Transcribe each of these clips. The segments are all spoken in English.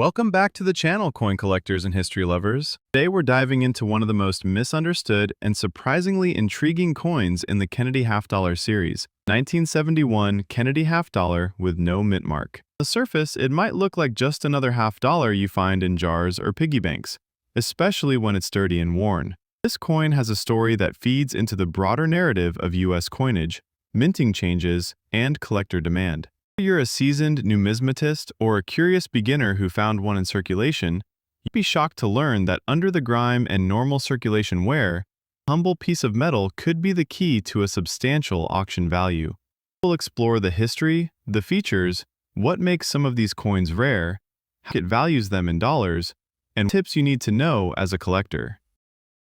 Welcome back to the channel, coin collectors and history lovers. Today we're diving into one of the most misunderstood and surprisingly intriguing coins in the Kennedy half-dollar series, 1971 Kennedy half-dollar with no mint mark. On the surface, it might look like just another half-dollar you find in jars or piggy banks, especially when it's dirty and worn. This coin has a story that feeds into the broader narrative of U.S. coinage, minting changes, and collector demand. Whether you're a seasoned numismatist or a curious beginner who found one in circulation, you'd be shocked to learn that under the grime and normal circulation wear, a humble piece of metal could be the key to a substantial auction value. We'll explore the history, the features, what makes some of these coins rare, how it values them in dollars, and tips you need to know as a collector.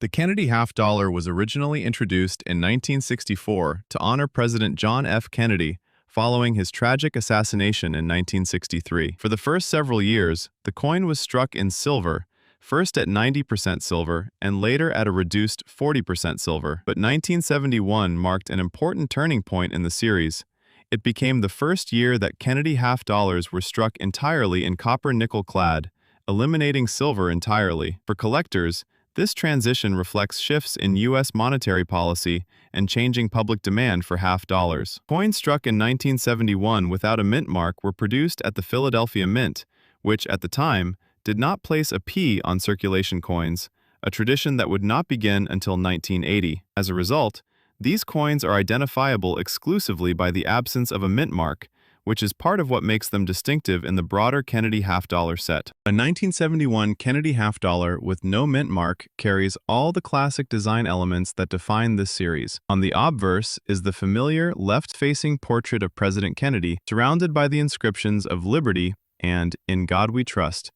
The Kennedy half-dollar was originally introduced in 1964 to honor President John F. Kennedy following his tragic assassination in 1963. For the first several years, the coin was struck in silver, first at 90% silver and later at a reduced 40% silver. But 1971 marked an important turning point in the series. It became the first year that Kennedy half-dollars were struck entirely in copper nickel clad, eliminating silver entirely. For collectors, this transition reflects shifts in U.S. monetary policy and changing public demand for half-dollars. Coins struck in 1971 without a mint mark were produced at the Philadelphia Mint, which, at the time, did not place a P on circulation coins, a tradition that would not begin until 1980. As a result, these coins are identifiable exclusively by the absence of a mint mark, which is part of what makes them distinctive in the broader Kennedy half-dollar set. A 1971 Kennedy half-dollar with no mint mark carries all the classic design elements that define this series. On the obverse is the familiar left-facing portrait of President Kennedy, surrounded by the inscriptions of Liberty and In God We Trust,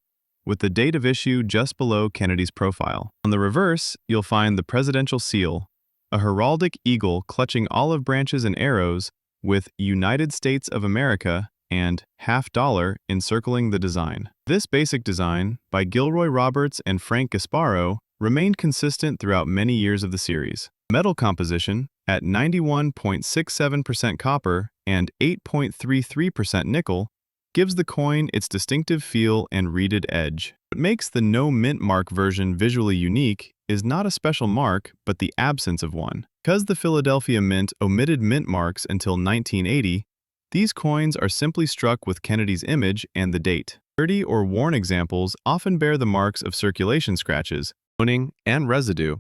with the date of issue just below Kennedy's profile. On the reverse, you'll find the presidential seal, a heraldic eagle clutching olive branches and arrows, with United States of America and half-dollar encircling the design. This basic design, by Gilroy Roberts and Frank Gasparo, remained consistent throughout many years of the series. Metal composition, at 91.67% copper and 8.33% nickel, gives the coin its distinctive feel and reeded edge. What makes the no mint mark version visually unique is not a special mark, but the absence of one. Because the Philadelphia Mint omitted mint marks until 1980, these coins are simply struck with Kennedy's image and the date. Dirty or worn examples often bear the marks of circulation scratches, toning, and residue,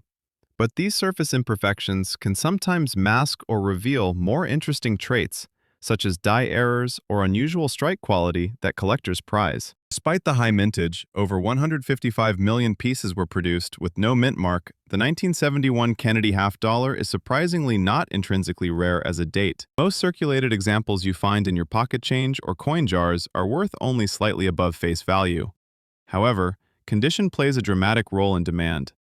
but these surface imperfections can sometimes mask or reveal more interesting traits, such as die errors or unusual strike quality that collectors prize. Despite the high mintage, over 155 million pieces were produced with no mint mark. The 1971 Kennedy half-dollar is surprisingly not intrinsically rare as a date. Most circulated examples you find in your pocket change or coin jars are worth only slightly above face value. However, condition plays a dramatic role in demand.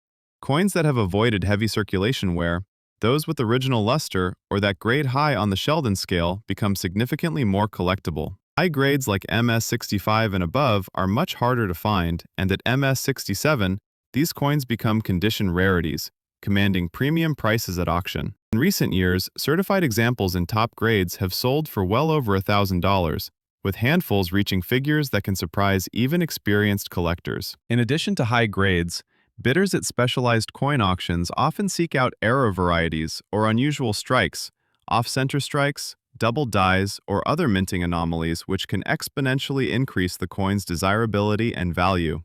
Coins that have avoided heavy circulation wear, those with original luster, or that grade high on the Sheldon scale become significantly more collectible. High grades like MS65 and above are much harder to find, and at MS67, these coins become condition rarities, commanding premium prices at auction. In recent years, certified examples in top grades have sold for well over $1,000, with handfuls reaching figures that can surprise even experienced collectors. In addition to high grades, bidders at specialized coin auctions often seek out error varieties or unusual strikes, off-center strikes, double dies, or other minting anomalies which can exponentially increase the coin's desirability and value.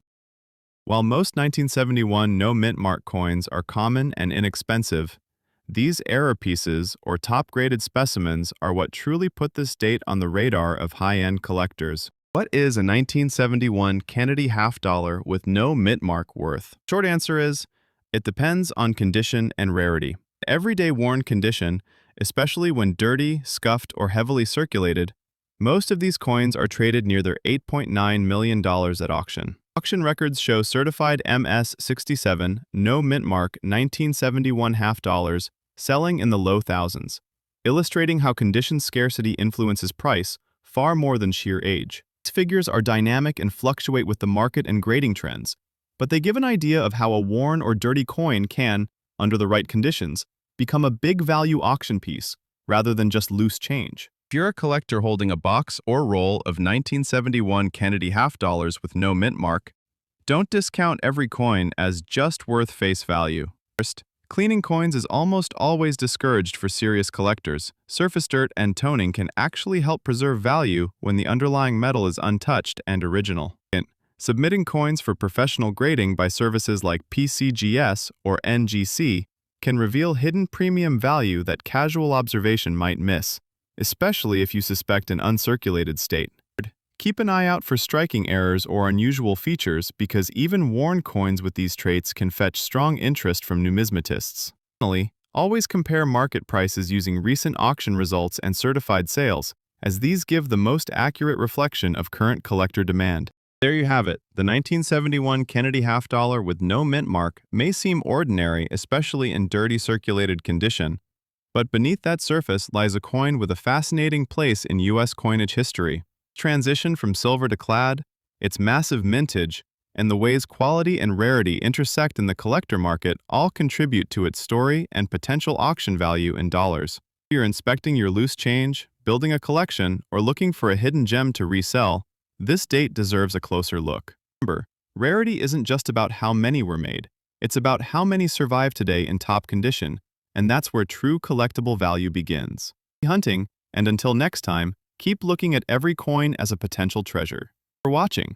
While most 1971 no mint mark coins are common and inexpensive, these error pieces or top-graded specimens are what truly put this date on the radar of high-end collectors. What is a 1971 Kennedy half-dollar with no mint mark worth? Short answer is, it depends on condition and rarity. Everyday worn condition, especially when dirty, scuffed, or heavily circulated, most of these coins are traded near their $8.9 million at auction. Auction records show certified MS67, no mint mark 1971 half-dollars selling in the low thousands, illustrating how condition scarcity influences price far more than sheer age. These figures are dynamic and fluctuate with the market and grading trends, but they give an idea of how a worn or dirty coin can, under the right conditions, become a big value auction piece rather than just loose change. If you're a collector holding a box or roll of 1971 Kennedy half dollars with no mint mark, don't discount every coin as just worth face value. First, cleaning coins is almost always discouraged for serious collectors. Surface dirt and toning can actually help preserve value when the underlying metal is untouched and original. Second, submitting coins for professional grading by services like PCGS or NGC can reveal hidden premium value that casual observation might miss, especially if you suspect an uncirculated state. Keep an eye out for striking errors or unusual features because even worn coins with these traits can fetch strong interest from numismatists. Finally, always compare market prices using recent auction results and certified sales, as these give the most accurate reflection of current collector demand. There you have it. The 1971 Kennedy half dollar with no mint mark may seem ordinary, especially in dirty circulated condition, but beneath that surface lies a coin with a fascinating place in U.S. coinage history. Transition from silver to clad, its massive mintage, and the ways quality and rarity intersect in the collector market all contribute to its story and potential auction value in dollars. If you're inspecting your loose change, building a collection, or looking for a hidden gem to resell, this date deserves a closer look. Remember, rarity isn't just about how many were made, it's about how many survive today in top condition, and that's where true collectible value begins. Happy hunting, and until next time, keep looking at every coin as a potential treasure. Thanks for watching.